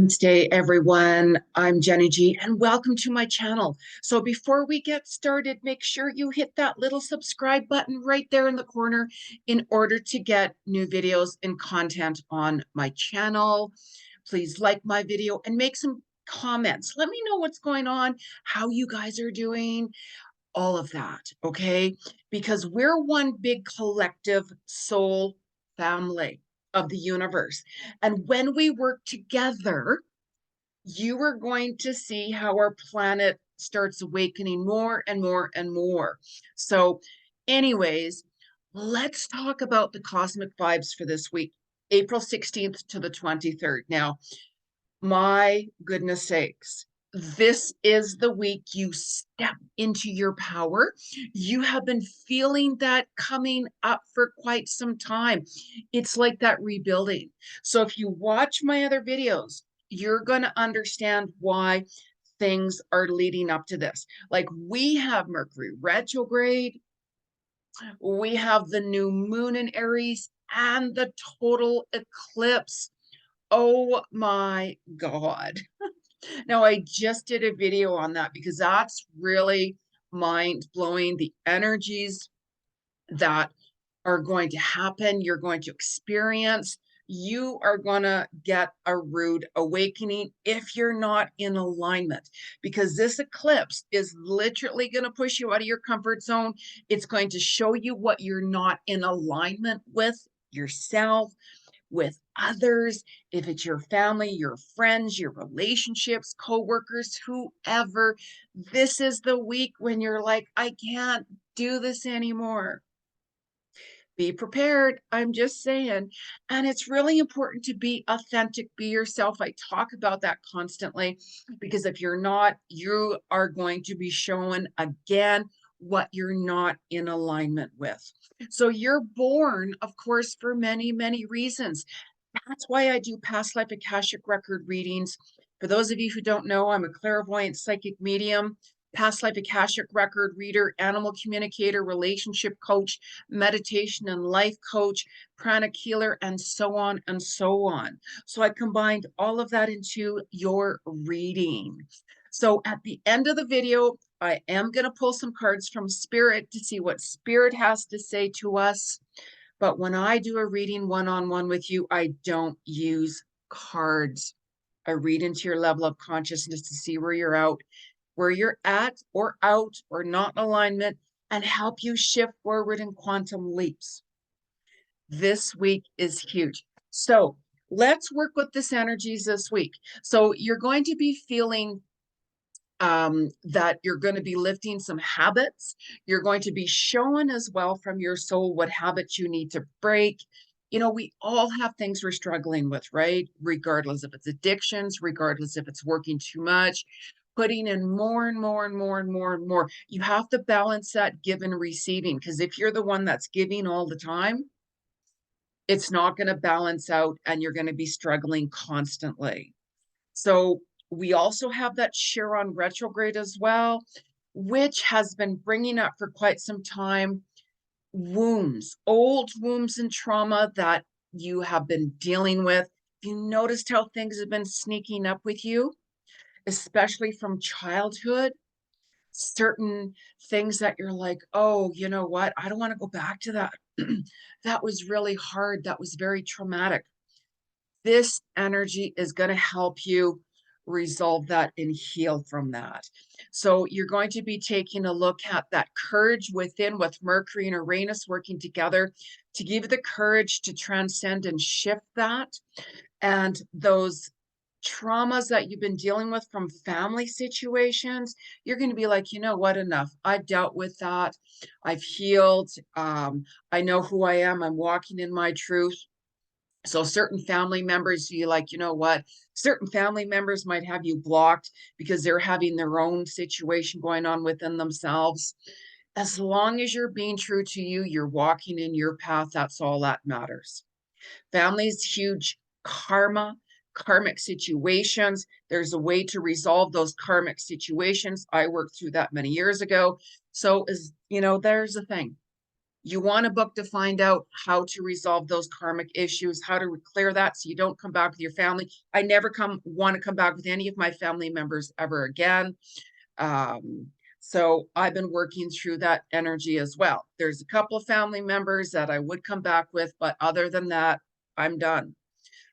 Wednesday, everyone. I'm Jeni Ji, and welcome to my channel. So before we get started, make sure you hit that little subscribe button right there in the corner in order to get new videos and content on my channel. Please like my video and make some comments. Let me know what's going on, how you guys are doing, all of that, okay? Because we're one big collective soul family of the universe. And when we work together, you are going to see how our planet starts awakening more and more and more. So, anyways, let's talk about the cosmic vibes for this week, April 16th to the 23rd. Now, my goodness sakes, this is the week you step into your power. You have been feeling that coming up for quite some time. It's like that rebuilding. So if you watch my other videos, you're going to understand why things are leading up to this. Like we have Mercury retrograde, we have the new moon in Aries, and the total eclipse. Oh my God. Now, I just did a video on that because that's really mind blowing. The energies that are going to happen, you're going to experience. You are going to get a rude awakening if you're not in alignment, because this eclipse is literally going to push you out of your comfort zone. It's going to show you what you're not in alignment with yourself, with others, if it's your family, your friends, your relationships, coworkers, whoever. This is the week when you're like, I can't do this anymore. Be prepared. I'm just saying. And it's really important to be authentic, be yourself. I talk about that constantly because if you're not, you are going to be shown again what you're not in alignment with. So you're born, of course, for many, many reasons. That's why I do past life akashic record readings. For those of you who don't know, I'm a clairvoyant psychic medium, past life akashic record reader, animal communicator, relationship coach, meditation and life coach, pranic healer, and so on and so on. So I combined all of that into your reading. So at the end of the video, I am going to pull some cards from Spirit to see what Spirit has to say to us. But when I do a reading one-on-one with you, I don't use cards. I read into your level of consciousness to see where you're at or out or not in alignment, and help you shift forward in quantum leaps. This week is huge. So let's work with this energies this week. So you're going to be feeling that you're going to be lifting some habits. You're going to be showing as well from your soul what habits you need to break. You know, we all have things we're struggling with, right? Regardless if it's addictions, regardless if it's working too much, putting in more and more and more and more and more. You have to balance that give and receiving, because if you're the one that's giving all the time, it's not going to balance out and you're going to be struggling constantly. So we also have that Chiron retrograde as well, which has been bringing up for quite some time wounds, old wounds and trauma that you have been dealing with. If you noticed how things have been sneaking up with you, especially from childhood, certain things that you're like, oh, you know what? I don't want to go back to that. That was really hard. That was very traumatic. This energy is going to help you resolve that and heal from that. So you're going to be taking a look at that courage within, with Mercury and Uranus working together to give you the courage to transcend and shift that. And those traumas that you've been dealing with from family situations, you're going to be like, you know what, enough. I've dealt with that. I've healed. I know who I am. I'm walking in my truth. So certain family members, you like, you know what, certain family members might have you blocked because they're having their own situation going on within themselves. As long as you're being true to you, you're walking in your path. That's all that matters. Family's huge. Karmic situations. There's a way to resolve those karmic situations. I worked through that many years ago. So, there's a thing. You want a book to find out how to resolve those karmic issues, how to clear that so you don't come back with your family. I never want to come back with any of my family members ever again. Um, so I've been working through that energy as well. There's a couple of family members that I would come back with, but other than that, I'm done.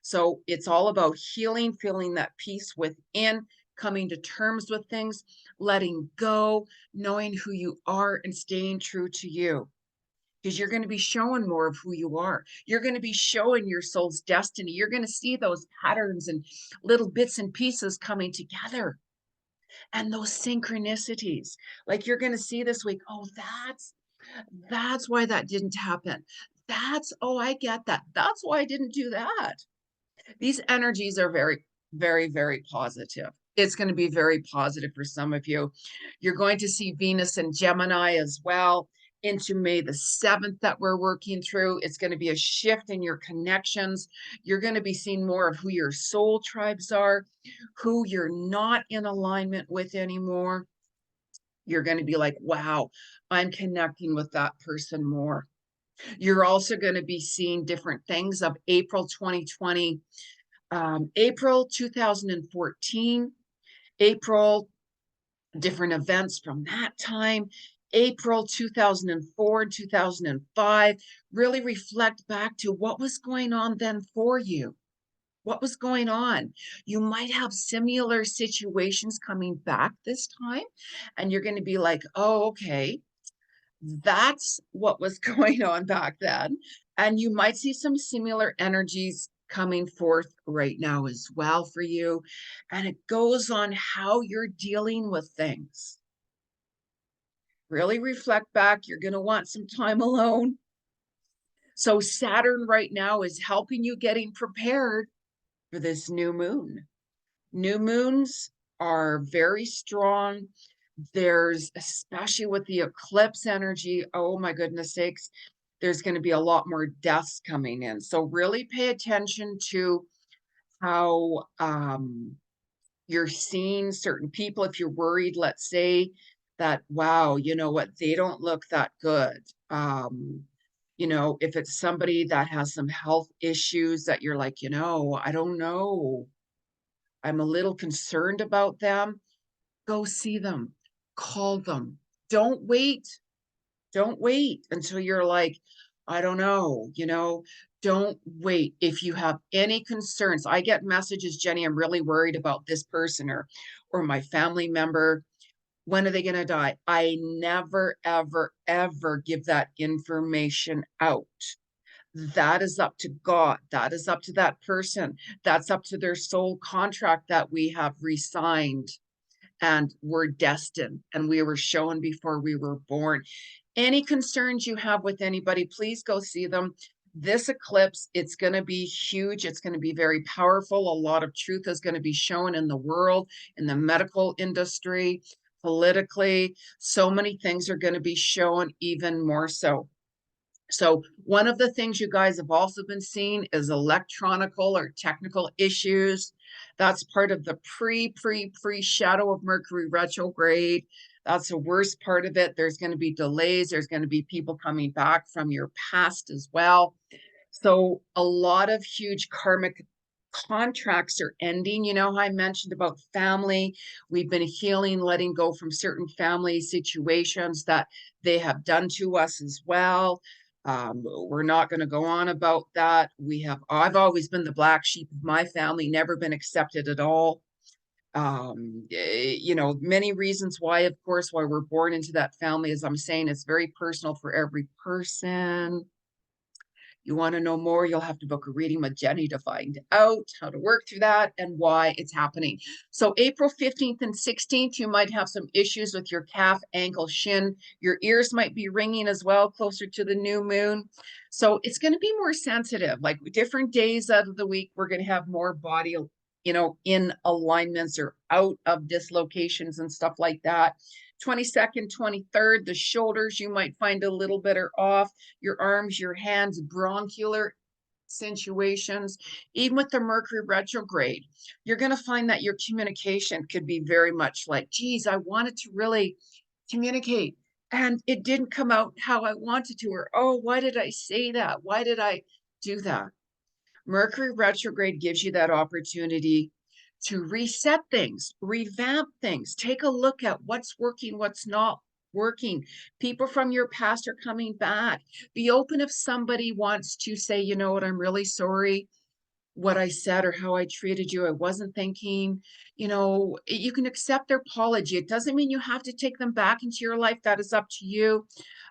So it's all about healing, feeling that peace within, coming to terms with things, letting go, knowing who you are, and staying true to you. Because you're going to be showing more of who you are. You're going to be showing your soul's destiny. You're going to see those patterns and little bits and pieces coming together, and those synchronicities. Like you're going to see this week, oh, that's why that didn't happen. Oh, I get that. That's why I didn't do that. These energies are very, very, very positive. It's going to be very positive for some of you. You're going to see Venus and Gemini as well into May the 7th that we're working through. It's going to be a shift in your connections. You're going to be seeing more of who your soul tribes are, who you're not in alignment with anymore. You're going to be like, wow, I'm connecting with that person more. You're also going to be seeing different things of April 2020, April 2014, April, different events from that time, April 2004 and 2005. Really reflect back to what was going on then for you. What was going on? You might have similar situations coming back this time, and you're going to be like, oh, okay, that's what was going on back then. And you might see some similar energies coming forth right now as well for you. And it goes on how you're dealing with things. Really reflect back. You're going to want some time alone. So Saturn right now is helping you getting prepared for this new moon. New moons are very strong. There's, especially with the eclipse energy, oh my goodness sakes, there's going to be a lot more deaths coming in. So really pay attention to how you're seeing certain people. If you're worried, let's say that, wow, you know what, they don't look that good. If it's somebody that has some health issues that you're like, I don't know, I'm a little concerned about them, go see them, call them. Don't wait. Don't wait until you're like, I don't know, don't wait. If you have any concerns, I get messages, Jeni, I'm really worried about this person or my family member. When are they going to die? I never, ever, ever give that information out. That is up to God. That is up to that person. That's up to their soul contract that we have re-signed, and we're destined, and we were shown before we were born. Any concerns you have with anybody, please go see them. This eclipse, it's going to be huge. It's going to be very powerful. A lot of truth is going to be shown in the world, in the medical industry, politically. So many things are going to be shown even more so. So one of the things you guys have also been seeing is electronical or technical issues. That's part of the pre shadow of Mercury retrograde. That's the worst part of it. There's going to be delays. There's going to be people coming back from your past as well. So a lot of huge karmic contracts are ending. You know how I mentioned about family? We've been healing, letting go from certain family situations that they have done to us as well. We're not going to go on about that. I've always been the black sheep of my family, never been accepted at all. Many reasons why, of course, why we're born into that family. As I'm saying, it's very personal for every person. You want to know more, you'll have to book a reading with Jeni to find out how to work through that and why it's happening. So April 15th and 16th, you might have some issues with your calf, ankle, shin. Your ears might be ringing as well, closer to the new moon. So it's going to be more sensitive. Like different days out of the week, we're going to have more body, in alignments or out of dislocations and stuff like that. 22nd, 23rd, the shoulders you might find a little bit are off, your arms, your hands, bronchial situations. Even with the Mercury retrograde, you're going to find that your communication could be very much like, geez, I wanted to really communicate and it didn't come out how I wanted to, or, oh, why did I say that? Why did I do that? Mercury retrograde gives you that opportunity to reset things, revamp things, take a look at what's working, what's not working. People from your past are coming back. Be open if somebody wants to say, you know what, I'm really sorry what I said or how I treated you. I wasn't thinking, you can accept their apology. It doesn't mean you have to take them back into your life. That is up to you.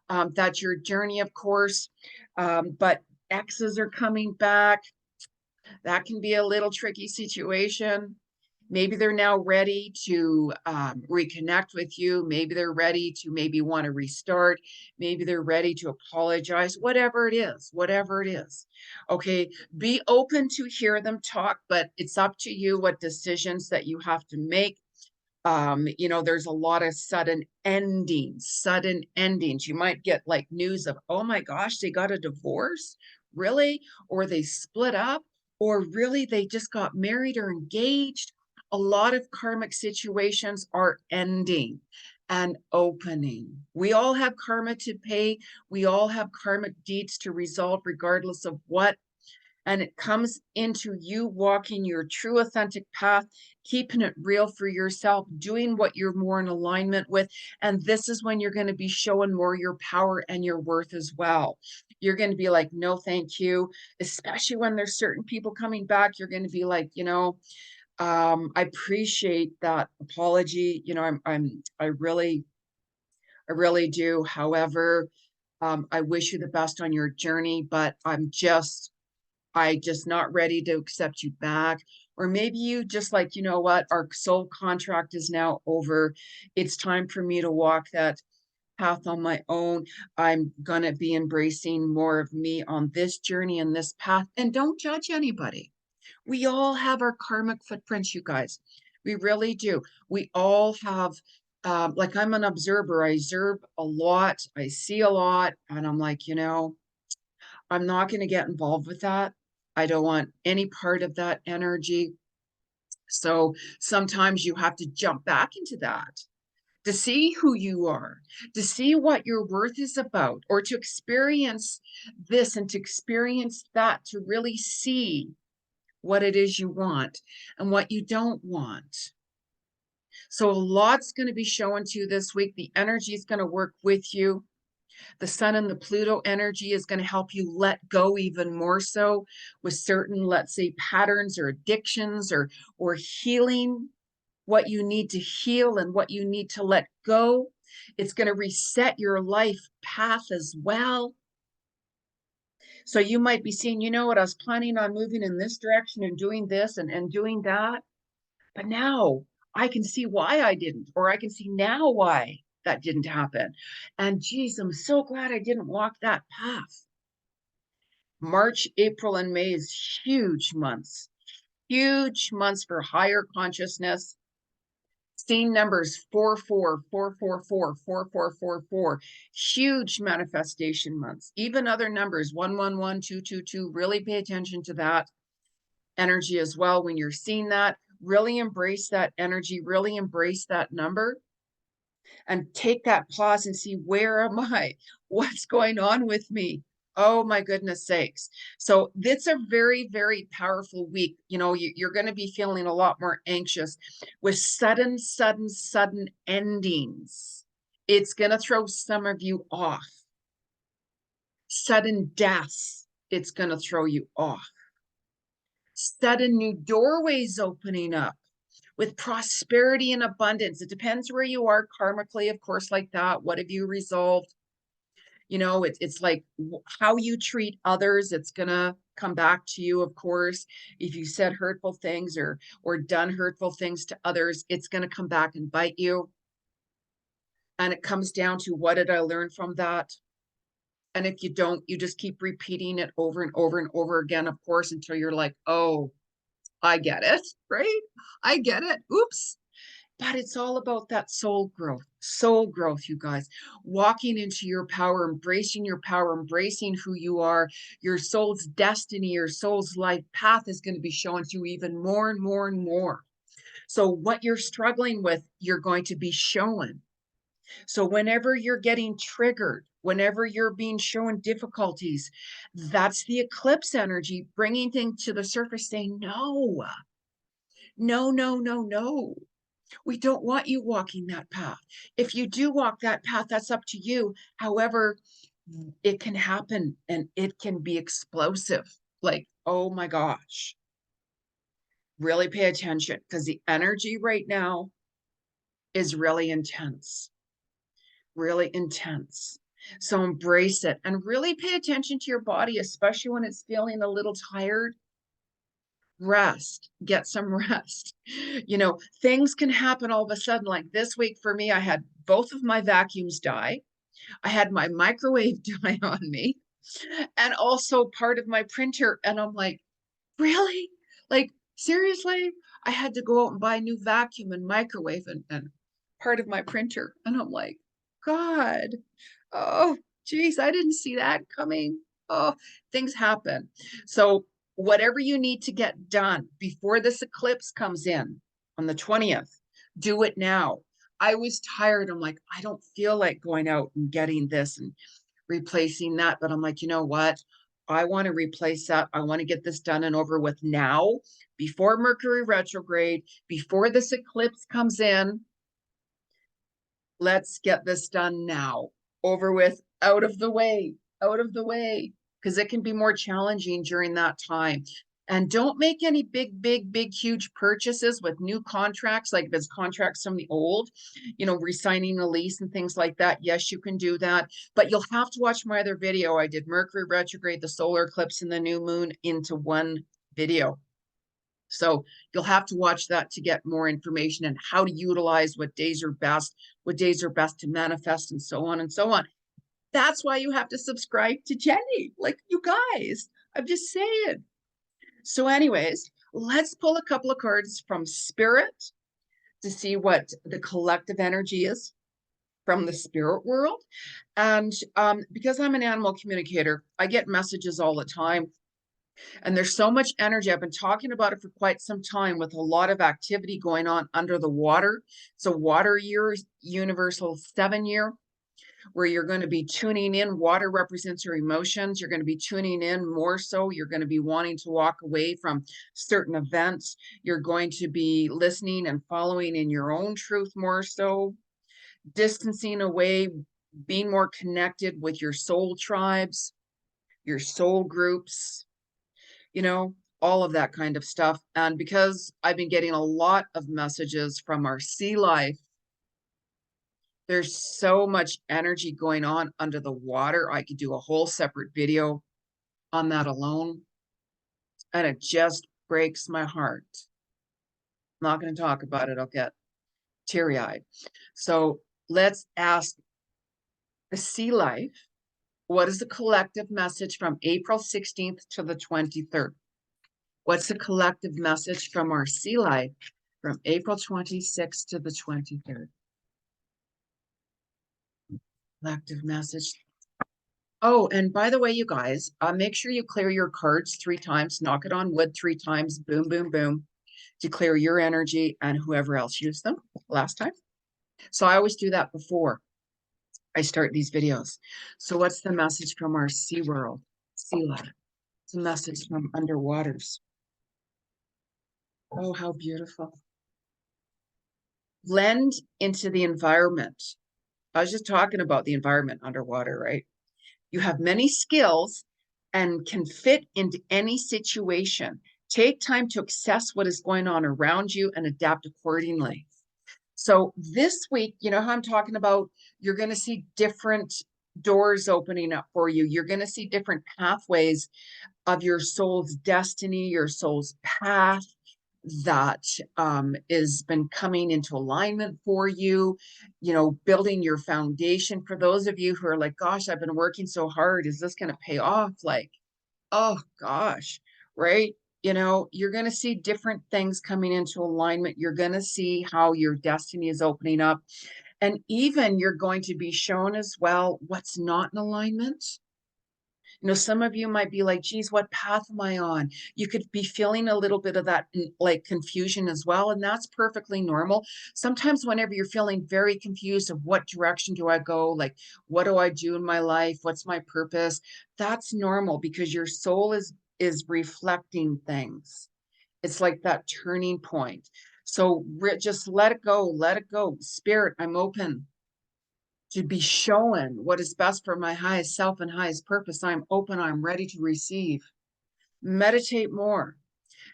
That's your journey, of course. But exes are coming back. That can be a little tricky situation. Maybe they're now ready to reconnect with you. Maybe they're ready to maybe want to restart. Maybe they're ready to apologize, whatever it is, whatever it is. Okay, be open to hear them talk, but it's up to you what decisions that you have to make. There's a lot of sudden endings. You might get like news of, oh my gosh, they got a divorce, really? Or they split up, or really they just got married or engaged. A lot of karmic situations are ending and opening. We all have karma to pay. We all have karmic deeds to resolve, regardless of what. And it comes into you walking your true authentic path, keeping it real for yourself, doing what you're more in alignment with. And this is when you're going to be showing more your power and your worth as well. You're going to be like, no, thank you. Especially when there's certain people coming back, you're going to be like, I appreciate that apology. I really do. However, I wish you the best on your journey, but I just not ready to accept you back. Or maybe you just like, you know what, our soul contract is now over. It's time for me to walk that path on my own. I'm going to be embracing more of me on this journey and this path. And don't judge anybody. We all have our karmic footprints, you guys. We really do. We all have, like I'm an observer. I observe a lot. I see a lot. And I'm like, I'm not going to get involved with that. I don't want any part of that energy. So sometimes you have to jump back into that to see who you are, to see what your worth is about, or to experience this and to experience that, to really see what it is you want and what you don't want. So a lot's going to be shown to you this week. The energy is going to work with you. The Sun and the Pluto energy is going to help you let go even more so with certain, let's say, patterns or addictions or healing what you need to heal and what you need to let go. It's going to reset your life path as well. So you might be seeing, you know what, I was planning on moving in this direction and doing this and doing that. But now I can see why I didn't, or I can see now why that didn't happen. And geez, I'm so glad I didn't walk that path. March, April, and May is huge months for higher consciousness. Seeing numbers 444, 444, 4444, huge manifestation months. Even other numbers 111, 222, really pay attention to that energy as well. When you're seeing that, really embrace that energy, really embrace that number, and take that pause and see, where am I? What's going on with me? Oh my goodness sakes. So it's a very, very powerful week. You're going to be feeling a lot more anxious with sudden endings. It's going to throw some of you off. Sudden deaths, it's going to throw you off. Sudden new doorways opening up with prosperity and abundance. It depends where you are karmically, of course, like that. What have you resolved? It's like how you treat others. It's going to come back to you, of course. If you said hurtful things or done hurtful things to others, it's going to come back and bite you. And it comes down to, what did I learn from that? And if you don't, you just keep repeating it over and over and over again, of course, until you're like, oh, I get it, right? I get it. Oops. But it's all about that soul growth, you guys. Walking into your power, embracing who you are. Your soul's destiny, your soul's life path is going to be shown to you even more and more and more. So what you're struggling with, you're going to be shown. So whenever you're getting triggered, whenever you're being shown difficulties, that's the eclipse energy bringing things to the surface saying, no, no, no, no, no. We don't want you walking that path. If you do walk that path, that's up to you. However, it can happen and it can be explosive. Like, oh my gosh, really pay attention because the energy right now is really intense, really intense. So embrace it and really pay attention to your body, especially when it's feeling a little tired. Rest, get some rest. You know, things can happen all of a sudden. Like this week for me, I had both of my vacuums die. I had my microwave die on me and also part of my printer. And I'm like, really? Like, seriously? I had to go out and buy a new vacuum and microwave and part of my printer. And I'm like, God, oh, geez, I didn't see that coming. Oh, things happen. So, whatever you need to get done before this eclipse comes in on the 20th, do it now. I was tired. I'm like, I don't feel like going out and getting this and replacing that. But I'm like, you know what? I want to replace that. I want to get this done and over with now, before Mercury retrograde, before this eclipse comes in. Let's get this done now, over with, out of the way, because it can be more challenging during that time. And don't make any big, huge purchases with new contracts, like if it's contracts from the old, you know, re-signing a lease and things like that. Yes, you can do that, but you'll have to watch my other video. I did Mercury retrograde, the solar eclipse, and the new moon into one video. So you'll have to watch that to get more information and how to utilize what days are best to manifest, and so on and so on. That's why you have to subscribe to Jeni, like you guys. I'm just saying. So anyways, let's pull a couple of cards from Spirit to see what the collective energy is from the spirit world. And because I'm an animal communicator, I get messages all the time. And there's so much energy. I've been talking about it for quite some time with a lot of activity going on under the water. So water year, universal 7-year, where you're going to be tuning in. Water represents your emotions. You're going to be tuning in more so. You're going to be wanting to walk away from certain events. You're going to be listening and following in your own truth more so, distancing away, being more connected with your soul tribes, your soul groups, you know, all of that kind of stuff. And because I've been getting a lot of messages from our sea life, there's so much energy going on under the water. I could do a whole separate video on that alone. And it just breaks my heart. I'm not going to talk about it. I'll get teary-eyed. So let's ask the sea life, what is the collective message from April 16th to the 23rd? What's the collective message from our sea life from April 26th to the 23rd? Collective message. Oh, and by the way, you guys, make sure you clear your cards 3 times, knock it on wood 3 times, boom, boom, boom, to clear your energy and whoever else used them last time. So I always do that before I start these videos. So what's the message from our sea world, sea life? It's a message from underwaters. Oh, how beautiful. Blend into the environment. I was just talking about the environment underwater, right? You have many skills and can fit into any situation. Take time to assess what is going on around you and adapt accordingly. So this week, you know how I'm talking about, you're going to see different doors opening up for you. You're going to see different pathways of your soul's destiny, your soul's path that is been coming into alignment for you, you know, building your foundation. For those of you who are like, gosh, I've been working so hard, is this going to pay off? Like, oh gosh, right? You know, you're going to see different things coming into alignment. You're going to see how your destiny is opening up. And even you're going to be shown as well what's not in alignment. You know, some of you might be like, geez, what path am I on? You could be feeling a little bit of that like confusion as well. And that's perfectly normal. Sometimes whenever you're feeling very confused of what direction do I go? Like, what do I do in my life? What's my purpose? That's normal because your soul is reflecting things. It's like that turning point. So just let it go. Let it go. Spirit, I'm open to be shown what is best for my highest self and highest purpose. I'm open. I'm ready to receive. Meditate more.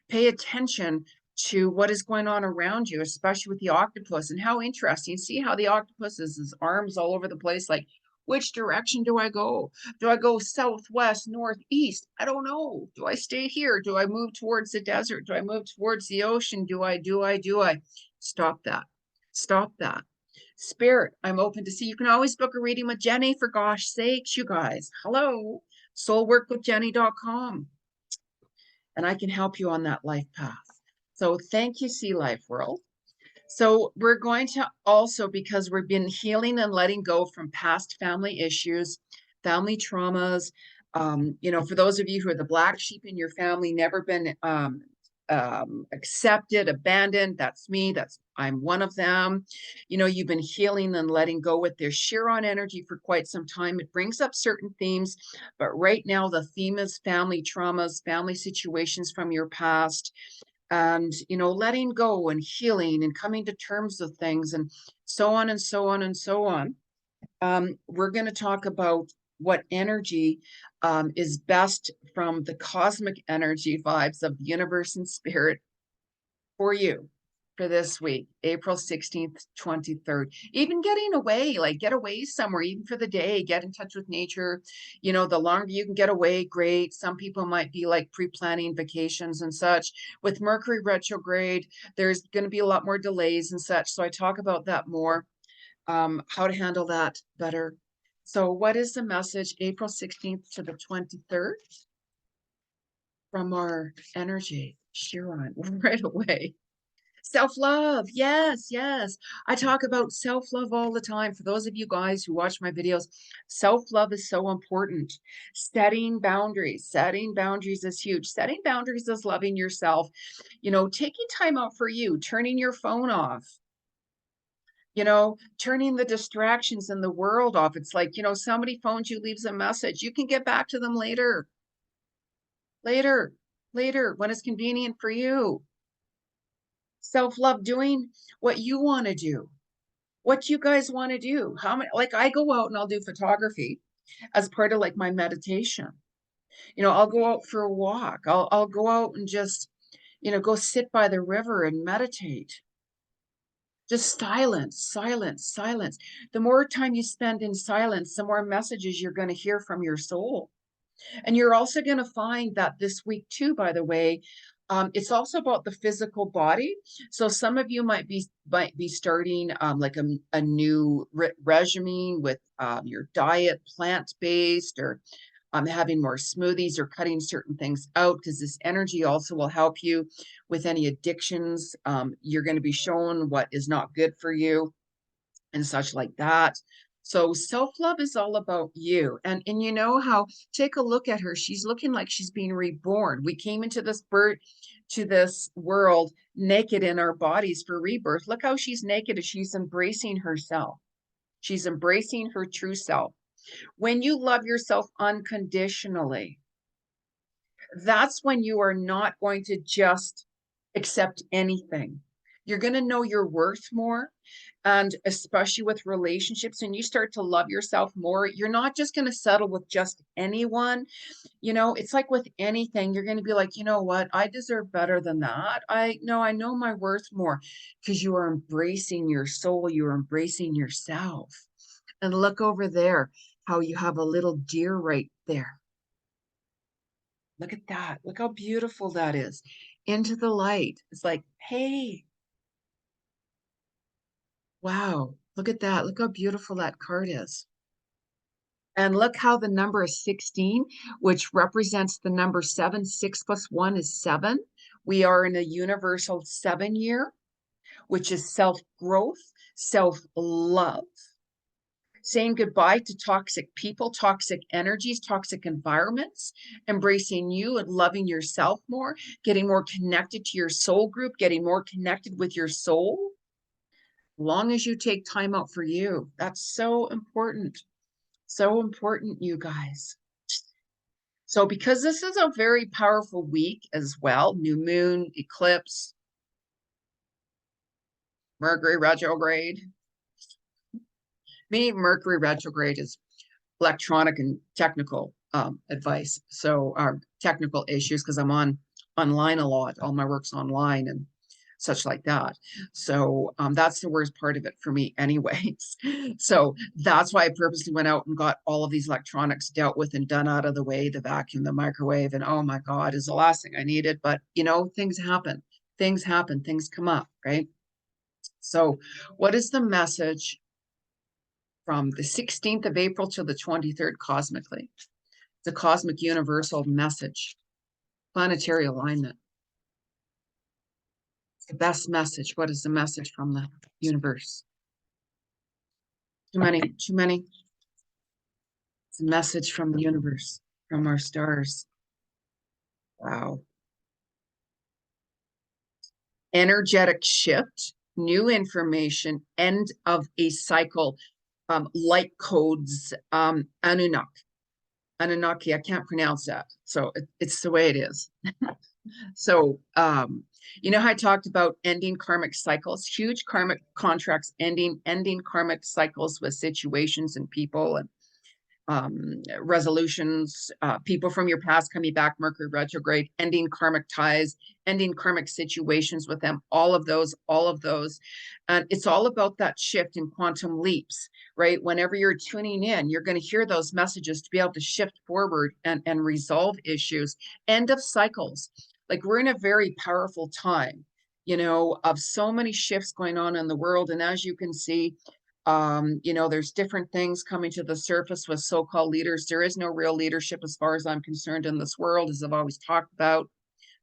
Pay attention to what is going on around you, especially with the octopus. And how interesting. See how the octopus is his arms all over the place. Like, which direction do I go? Do I go southwest, northeast? I don't know. Do I stay here? Do I move towards the desert? Do I move towards the ocean? Do I? Stop that. Stop that. Spirit, I'm open to see. You can always book a reading with Jeni, for gosh sakes, you guys. Hello, soulworkwithjeni.com. And I can help you on that life path. So thank you, Sea Life World. So we're going to also, because we've been healing and letting go from past family issues, family traumas, you know, for those of you who are the black sheep in your family, never been accepted, abandoned. That's me. I'm one of them. You know, you've been healing and letting go with their Chiron energy for quite some time. It brings up certain themes, but right now the theme is family traumas, family situations from your past, and you know, letting go and healing and coming to terms with things, and so on and so on and so on. We're going to talk about what energy is best from the cosmic energy vibes of the universe and spirit for you for this week, April 16th, 23rd. Even getting away, like get away somewhere, even for the day, get in touch with nature. You know, the longer you can get away, great. Some people might be like pre-planning vacations and such. With Mercury retrograde, there's going to be a lot more delays and such. So I talk about that more, how to handle that better. So what is the message April 16th to the 23rd from our energy? Chiron, right away. Self-love. Yes, yes. I talk about self-love all the time. For those of you guys who watch my videos, self-love is so important. Setting boundaries. Setting boundaries is huge. Setting boundaries is loving yourself. You know, taking time out for you, turning your phone off, you know, turning the distractions in the world off. It's like, you know, somebody phones you, leaves a message. You can get back to them later, later, later, when it's convenient for you. Self-love, doing what you want to do, what you guys want to do. How many, like I go out and I'll do photography as part of like my meditation. You know, I'll go out for a walk. I'll go out and just, you know, go sit by the river and meditate. Just silence, silence, silence. The more time you spend in silence, the more messages you're going to hear from your soul. And you're also going to find that this week too, by the way, it's also about the physical body. So some of you might be starting like a new regimen with your diet, plant-based, or having more smoothies or cutting certain things out, because this energy also will help you with any addictions. You're going to be shown what is not good for you and such like that. So self-love is all about you. And you know how, take a look at her. She's looking like she's being reborn. We came into this world naked in our bodies for rebirth. Look how she's naked as she's embracing herself. She's embracing her true self. When you love yourself unconditionally, that's when you are not going to just accept anything. You're going to know your worth more. And especially with relationships, and you start to love yourself more, you're not just going to settle with just anyone. You know, it's like with anything, you're going to be like, you know what? I deserve better than that. I know my worth more, because you are embracing your soul. You're embracing yourself. And look over there, how you have a little deer right there. Look at that. Look how beautiful that is. Into the light. It's like, hey, wow, look at that. Look how beautiful that card is. And look how the number is 16, which represents the number 7. 6 plus 1 is 7. We are in a universal 7 year, which is self-growth, self-love. saying goodbye to toxic people, toxic energies, toxic environments, embracing you and loving yourself more, getting more connected to your soul group, getting more connected with your soul. Long as you take time out for you. That's so important. So important, you guys. So because this is a very powerful week as well, new moon, eclipse, Mercury retrograde. Me, Mercury retrograde is electronic and technical advice. So technical issues, because I'm online a lot. All my work's online and such like that. So that's the worst part of it for me anyways. So that's why I purposely went out and got all of these electronics dealt with and done out of the way, the vacuum, the microwave, and oh my God, is the last thing I needed. But you know, things happen, things come up, right? So what is the message from the 16th of April to the 23rd cosmically? The cosmic universal message, planetary alignment. The best message. What is the message from the universe? Too many. It's a message from the universe, from our stars. Wow. Energetic shift, new information, end of a cycle, light codes, Anunnaki, I can't pronounce that. So it's the way it is. So, you know how I talked about ending karmic cycles, huge karmic contracts, ending karmic cycles with situations and people and resolutions, people from your past coming back, Mercury retrograde, ending karmic ties, ending karmic situations with them, all of those. And it's all about that shift in quantum leaps, right? Whenever you're tuning in, you're going to hear those messages to be able to shift forward and resolve issues. End of cycles. Like we're in a very powerful time, you know, of so many shifts going on in the world. And as you can see, you know, there's different things coming to the surface with so-called leaders. There is no real leadership as far as I'm concerned in this world, as I've always talked about.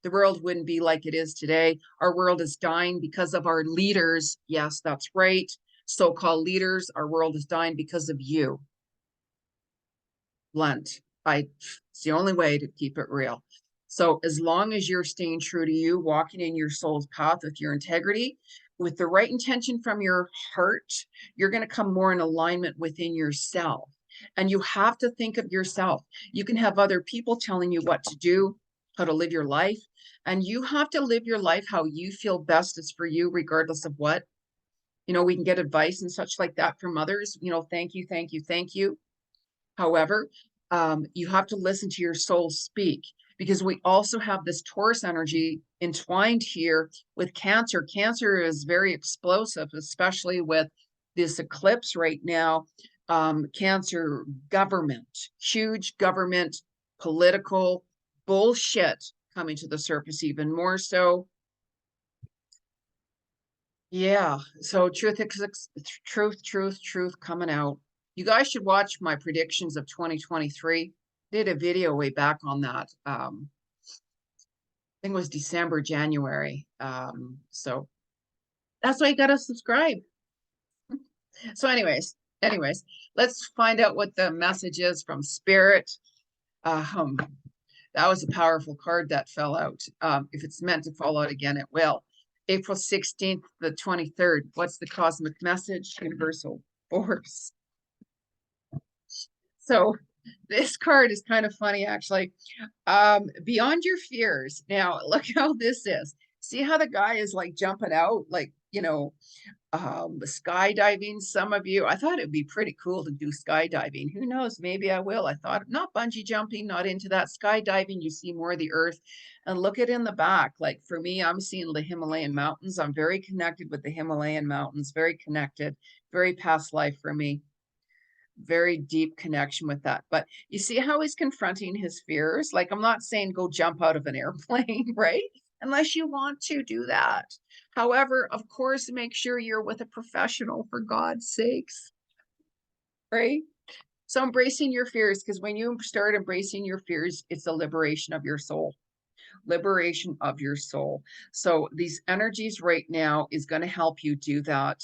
The world wouldn't be like it is today. Our world is dying because of our leaders. Yes, that's right. So-called leaders. Our world is dying because of you. Blunt. It's the only way to keep it real. So as long as you're staying true to you, walking in your soul's path with your integrity, with the right intention from your heart, you're going to come more in alignment within yourself. And you have to think of yourself. You can have other people telling you what to do, how to live your life, and you have to live your life how you feel best is for you, regardless of what. You know, we can get advice and such like that from others. You know, thank you, thank you, thank you. However, you have to listen to your soul speak, because we also have this Taurus energy entwined here with Cancer. Cancer is very explosive, especially with this eclipse right now. Cancer, government, huge government, political bullshit coming to the surface even more so. Yeah, so truth coming out. You guys should watch my predictions of 2023. Did a video way back on that. I think it was December, January. So that's why you gotta subscribe. So anyways, let's find out what the message is from Spirit. That was a powerful card that fell out. If it's meant to fall out again, it will. April 16th, the 23rd. What's the cosmic message? Universal force. So this card is kind of funny, actually. Beyond your fears. Now, look how this is. See how the guy is like jumping out, like, you know, skydiving. Some of you, I thought it'd be pretty cool to do skydiving. Who knows? Maybe I will. I thought not bungee jumping, not into that. Skydiving, you see more of the earth. And look at in the back. Like for me, I'm seeing the Himalayan mountains. I'm very connected with the Himalayan mountains, very connected, very past life for me. Very deep connection with that. But you see how he's confronting his fears? Like, I'm not saying go jump out of an airplane, right? Unless you want to do that. However, of course, make sure you're with a professional, for God's sakes, right? So embracing your fears, because when you start embracing your fears, it's a liberation of your soul. liberation of your soul. So these energies right now is going to help you do that.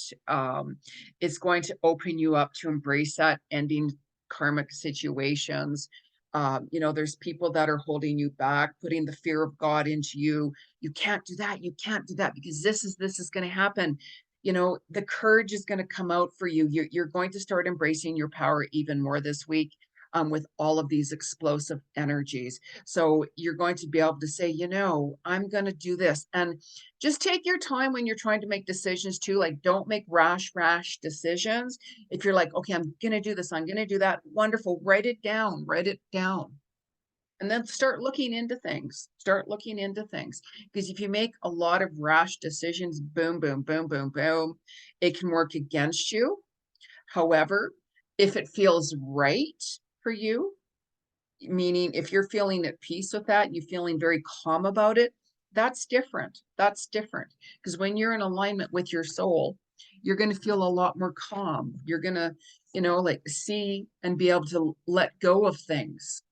It's going to open you up to embrace that, ending karmic situations. There's people that are holding you back, putting the fear of God into you. You can't do that. You can't do that because this is going to happen. The courage is going to come out for you. You're going to start embracing your power even more this week, with all of these explosive energies. So you're going to be able to say, I'm going to do this. And just take your time when you're trying to make decisions too. Like, don't make rash decisions. If you're like, okay, I'm going to do this, I'm going to do that. Wonderful. Write it down. Write it down. And then start looking into things. Start looking into things. Because if you make a lot of rash decisions, boom, boom, boom, boom, boom, it can work against you. However, if it feels right for you, meaning if you're feeling at peace with that, you're feeling very calm about it, that's different. That's different. Because when you're in alignment with your soul, you're going to feel a lot more calm. You're going to, like see and be able to let go of things.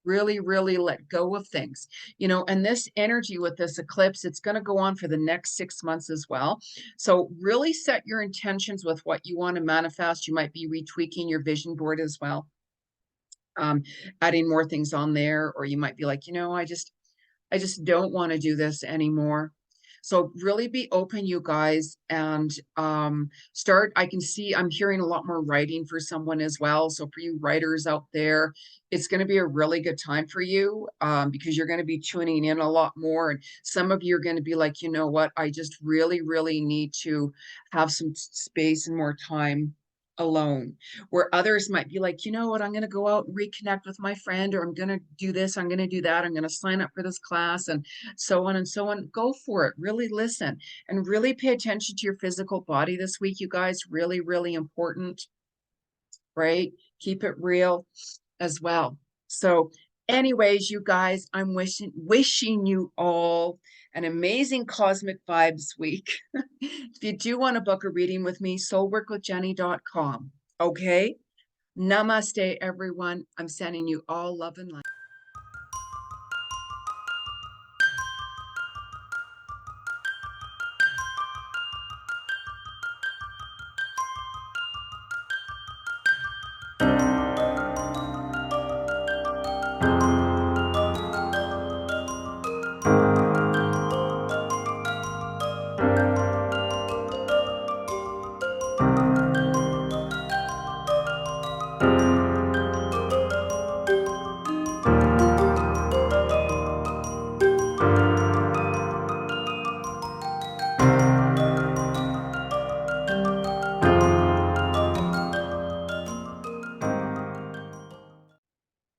Really, really let go of things, and this energy with this eclipse, it's going to go on for the next 6 months as well. So really set your intentions with what you want to manifest. You might be retweaking your vision board as well, adding more things on there, or you might be like, I just don't want to do this anymore. So really be open, you guys, and start. I can see I'm hearing a lot more writing for someone as well. So for you writers out there, it's going to be a really good time for you, because you're going to be tuning in a lot more. And some of you are going to be like, you know what? I just really, really need to have some space and more time alone, where others might be like, you know what, I'm going to go out and reconnect with my friend, or I'm going to do this, I'm going to do that, I'm going to sign up for this class, and so on and so on. Go for it. Really listen and really pay attention to your physical body this week, you guys. Really, really important, right? Keep it real as well. So anyways, you guys, I'm wishing you all an amazing cosmic vibes week. If you do want to book a reading with me, soulworkwithjeni.com. Okay? Namaste, everyone. I'm sending you all love and light.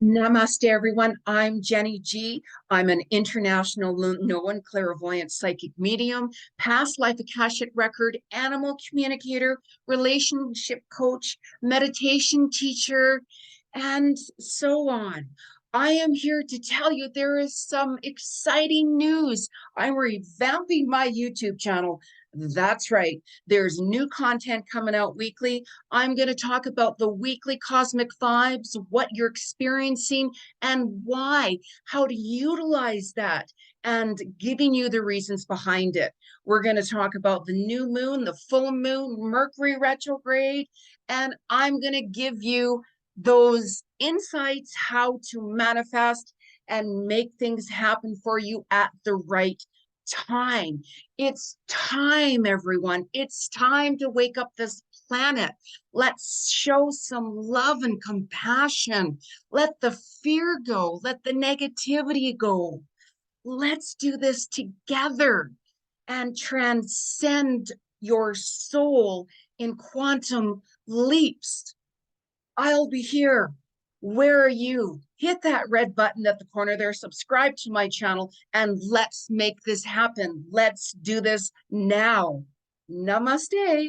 Namaste, everyone. I'm Jeni Ji. I'm an international known clairvoyant psychic medium, past life akashic record, animal communicator, relationship coach, meditation teacher, and so on. I am here to tell you there is some exciting news. I'm revamping my YouTube channel. That's right. There's new content coming out weekly. I'm going to talk about the weekly cosmic vibes, what you're experiencing and why, how to utilize that, and giving you the reasons behind it. We're going to talk about the new moon, the full moon, Mercury retrograde, and I'm going to give you those insights, how to manifest and make things happen for you at the right time. It's time, everyone. It's time to wake up this planet. Let's show some love and compassion. Let the fear go. Let the negativity go. Let's do this together and transcend your soul in quantum leaps. I'll be here. Where are you? Hit that red button at the corner there, subscribe to my channel, and let's make this happen. Let's do this now. Namaste.